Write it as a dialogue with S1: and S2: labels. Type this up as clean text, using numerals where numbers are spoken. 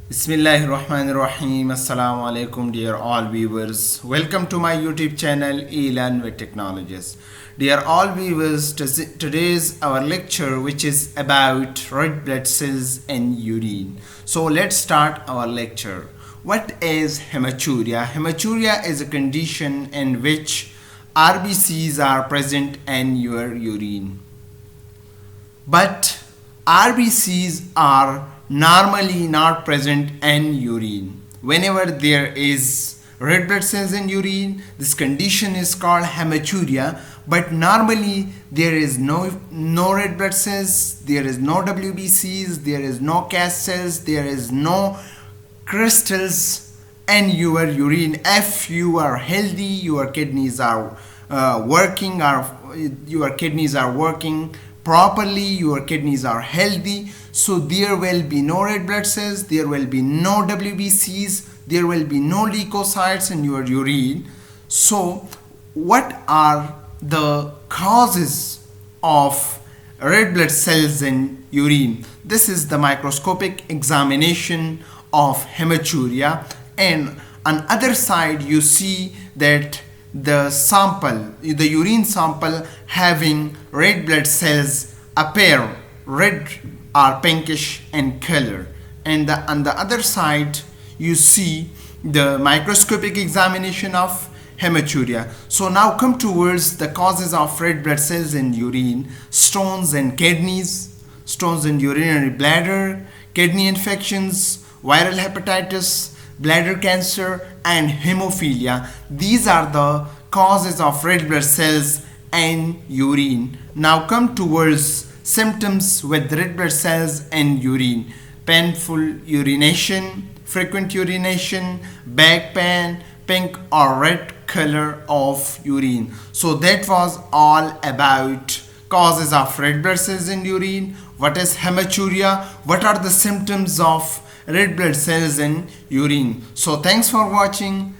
S1: Bismillahirrahmanirrahim. Assalamu alaikum, dear all viewers. Welcome to my YouTube channel, E-Learn with Technologies. Dear all viewers, today's our lecture, which is about red blood cells and urine. So let's start our lecture. What is hematuria? Hematuria is a condition in which RBCs are present in your urine. But RBCs are normally not present in urine. Whenever there is red blood cells in urine, this condition is called hematuria, but normally there is no red blood cells, there is no WBCs, there is no cast cells, there is no crystals in your urine. If you are healthy, your kidneys are working properly, your kidneys are healthy, so there will be no red blood cells, there will be no WBCs, there will be no leukocytes in your urine. So what are the causes of red blood cells in urine? This is the microscopic examination of hematuria, and on other side you see that the urine sample having red blood cells appear red or pinkish in color, and on the other side you see the microscopic examination of hematuria. So now come towards the causes of red blood cells in urine: stones in kidneys, stones in urinary bladder, kidney infections, viral hepatitis, bladder cancer, and hemophilia. These are the causes of red blood cells in urine. Now come towards symptoms with red blood cells in urine: painful urination, frequent urination, back pain, pink or red color of urine. So that was all about causes of red blood cells in urine. What is hematuria? What are the symptoms of red blood cells in urine? So thanks for watching.